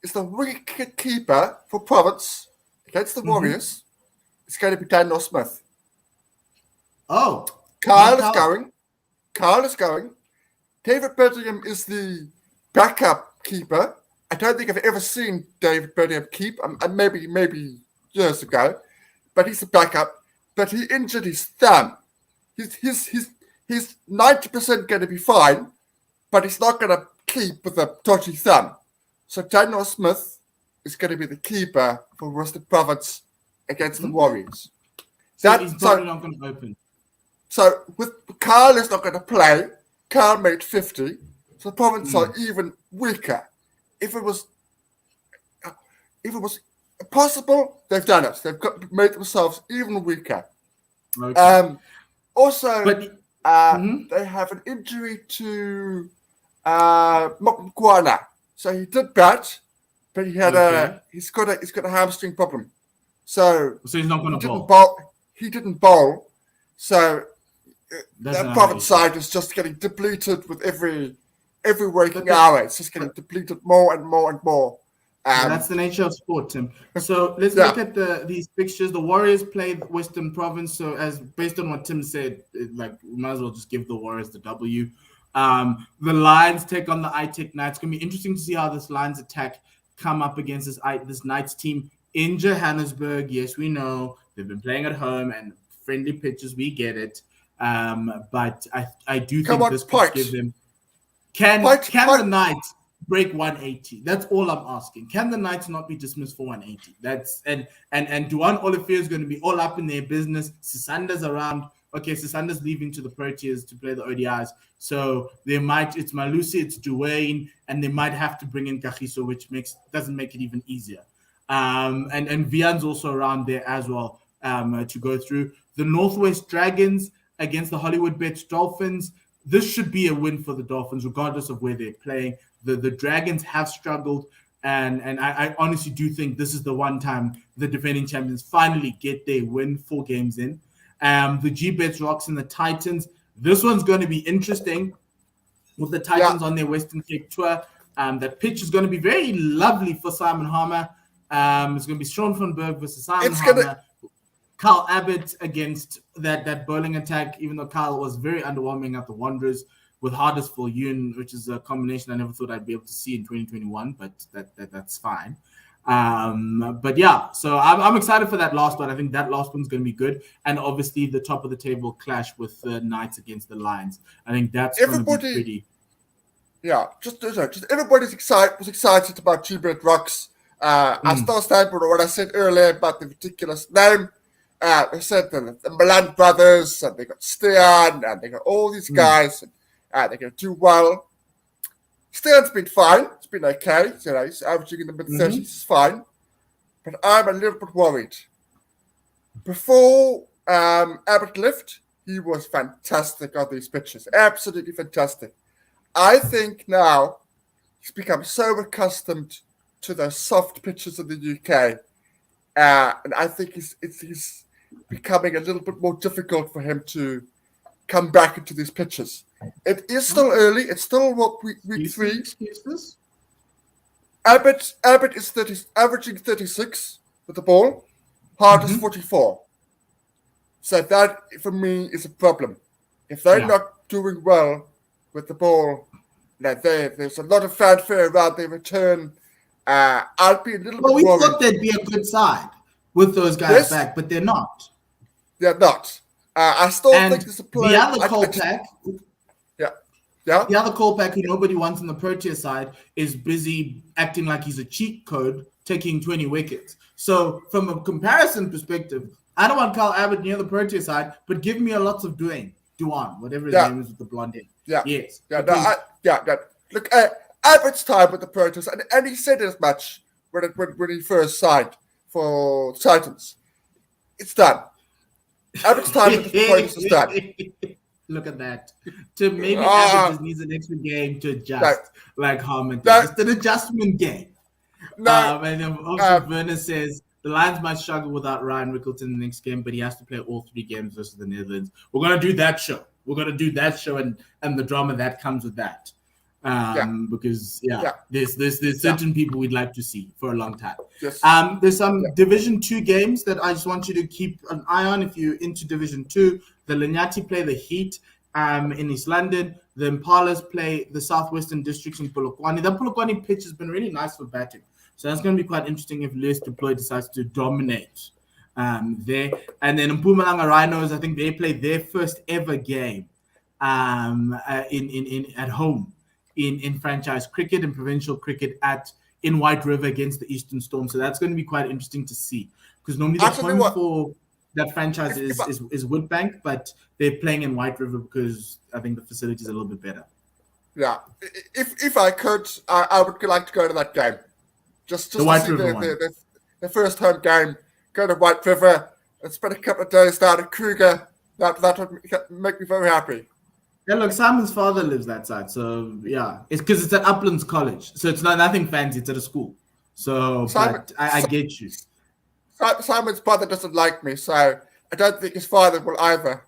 is the wicket keeper for Province against the Warriors is going to be Daniel Smith. Oh, Kyle is going. David Birmingham is the backup keeper. I don't think I've ever seen David Birmingham keep. Maybe years ago, but he's the backup. But he injured his thumb. He's 90% going to be fine, but he's not going to keep with a dodgy thumb. So Daniel Smith is going to be the keeper for Western Province against the Warriors. So he's probably not going to open. So with Carl is not going to play. Carl made 50, so the province are even weaker. If it was possible, they've done it. They've made themselves even weaker. Okay. Also, But they have an injury to Quota. So he did bat, but he had he's got a hamstring problem. So he's not going to bowl. He didn't bowl. So that province issue. side is just getting depleted with every working hour. It's just getting depleted more and more and more. That's the nature of sport, Tim. So let's look at these fixtures. The Warriors play Western Province. So as based on what Tim said, we might as well just give the Warriors the W. The Lions take on the iTech Knights. It's going to be interesting to see how this Lions attack come up against this Knights team in Johannesburg. Yes, we know they've been playing at home and friendly pitches. We get it. But I do think this could give them. Can the Knights break 180? That's all I'm asking. Can the Knights not be dismissed for 180? That's and Duan Olivier is going to be all up in their business. Sisanda's around. Okay, Sisanda's leaving to the Proteas to play the ODIs. So it's Malusi, it's Duane, and they might have to bring in Kagiso, which doesn't make it even easier. And Vian's also around there as well to go through. The Northwest Dragons against the Hollywood Bets Dolphins. This should be a win for the Dolphins, regardless of where they're playing. The Dragons have struggled, and I honestly do think this is the one time the defending champions finally get their win 4 games in. The G-Bets Rocks and the Titans. This one's going to be interesting with the Titans on their Western Cape tour. That pitch is going to be very lovely for Simon Harmer. It's going to be Sean van Berg versus Simon Harmer. Kyle Abbott against that bowling attack, even though Kyle was very underwhelming at the Wanderers with Hardest for Yoon, which is a combination I never thought I'd be able to see in 2021, but that's fine. But yeah, so I'm excited for that last one. I think that last one's going to be good. And obviously the top of the table clash with the Knights against the Lions. I think that's going to be pretty. Yeah, just everybody's excited about G-Bret Rocks. I still stand for what I said earlier about the ridiculous name. They said the Milan brothers, and they got Stian, and they got all these guys, and they're going to do well. Stian's been fine. It's been okay. He's averaging in the mid-30s. It's fine. But I'm a little bit worried. Before Abbott left, he was fantastic on these pitches. Absolutely fantastic. I think now he's become so accustomed to the soft pitches in the UK. And I think it's becoming a little bit more difficult for him to come back into these pitches. It is still early. It's still week 3. Abbott is averaging 36 with the ball. Hart is 44. So that, for me, is a problem. If they're not doing well with the ball, there's a lot of fanfare around their return. I'd be a little bit worried. We thought they'd be a good side with those guys back, but they're not. They're not. I still think there's a play. The other Kolpak, the other Kolpak who nobody wants on the Protea side is busy acting like he's a cheat code, taking 20 wickets. So from a comparison perspective, I don't want Kyle Abbott near the Protea side, but give me a lot of Duan, whatever his name is with the blonde hair. Yeah. Yes. Look, Abbott's time with the Proteas, and he said as much when he first signed for the Titans. It's done. Abbott's time with the Proteas is done. Look at that. Maybe Abbott just needs an extra game to adjust, like Harmon. Just an adjustment game. And then also Werner says the Lions might struggle without Ryan Rickleton in the next game, but he has to play all 3 games versus the Netherlands. We're going to do that show. And the drama that comes with that. Because there's certain people we'd like to see for a long time. Yes. There's some Division 2 games that I just want you to keep an eye on if you're into Division 2. The Lanyati play the Heat in East London. The Impalas play the Southwestern Districts in Polokwane. That Polokwane pitch has been really nice for batting. So that's going to be quite interesting if Lewis Deploy decides to dominate there. And then Mpumalanga Rhinos, I think they play their first ever game at home in franchise cricket and provincial cricket in White River against the Eastern Storm. So that's going to be quite interesting to see. Because normally that franchise if is Woodbank, but they're playing in White River because I think the facility is a little bit better. Yeah, if I could, I would like to go to that game. Just The to White see River one. the first home game. Go to White River and spend a couple of days down at Kruger. That would make me very happy. Yeah, look, Simon's father lives that side, so yeah, it's because it's at Uplands College, so it's not nothing fancy. It's at a school, so Simon, but I get you. Simon's brother doesn't like me, so I don't think his father will either.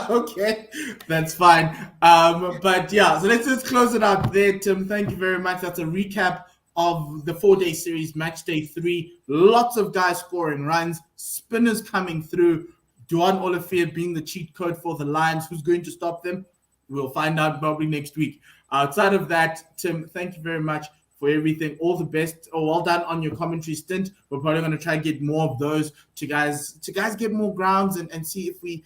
Okay, that's fine. But yeah, so let's just close it out there, Tim. Thank you very much. That's a recap of the 4-day series, match day 3. Lots of guys scoring runs, spinners coming through. Duan Olafir being the cheat code for the Lions. Who's going to stop them? We'll find out probably next week. Outside of that, Tim, thank you very much for everything. All the best. Oh, well done on your commentary stint. We're probably going to try and get more of those to guys get more grounds and see if we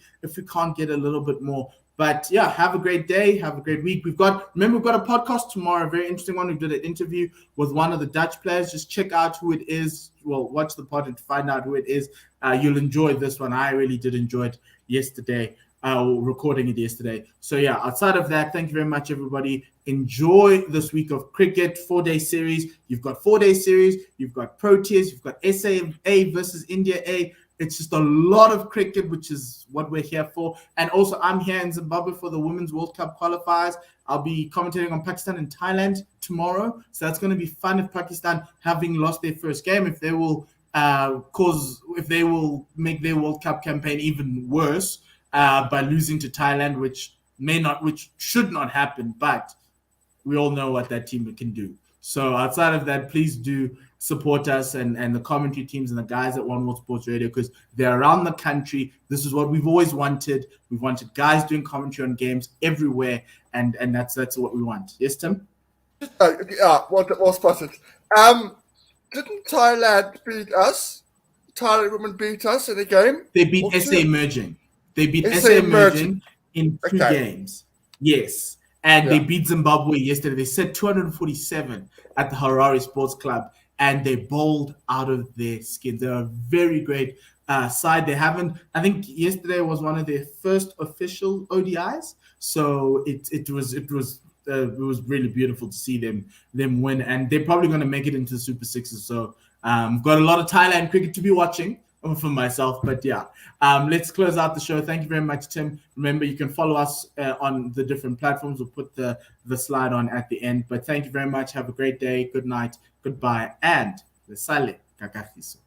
can't get a little bit more. But yeah, have a great day. Have a great week. We've got a podcast tomorrow, a very interesting one. We did an interview with one of the Dutch players. Just check out who it is. Well, watch the pod and find out who it is. You'll enjoy this one. I really did enjoy it yesterday, recording it yesterday. So yeah, outside of that, thank you very much, everybody. Enjoy this week of cricket, 4-day series. You've got 4-day series. You've got Proteas. You've got SA A versus India A. It's just a lot of cricket, which is what we're here for. And also, I'm here in Zimbabwe for the Women's World Cup qualifiers. I'll be commentating on Pakistan and Thailand tomorrow. So that's going to be fun if Pakistan, having lost their first game, if they will make their World Cup campaign even worse by losing to Thailand, which should not happen, but we all know what that team can do. So outside of that, please do support us and the commentary teams and the guys at One World Sports Radio, because they're around the country. This is what we've always wanted. We've wanted guys doing commentary on games everywhere, and that's what we want. Yes, Tim? Yeah, well spotted. Didn't Thailand beat us? Thailand women beat us in a game? They beat SA Emerging. They beat SA Emerging in 2 games. Yes. And they beat Zimbabwe yesterday. They set 247 at the Harare Sports Club, and they bowled out of their skin. They're a very great side. They haven't. I think yesterday was one of their first official ODIs, so it was really beautiful to see them win, and they're probably going to make it into the Super Sixes. So got a lot of Thailand cricket to be watching for myself, but yeah, let's close out the show. Thank you very much, Tim. Remember, you can follow us on the different platforms. We'll put the slide on at the end, but thank you very much. Have a great day. Good night. Goodbye. And the Sale Kakafiso.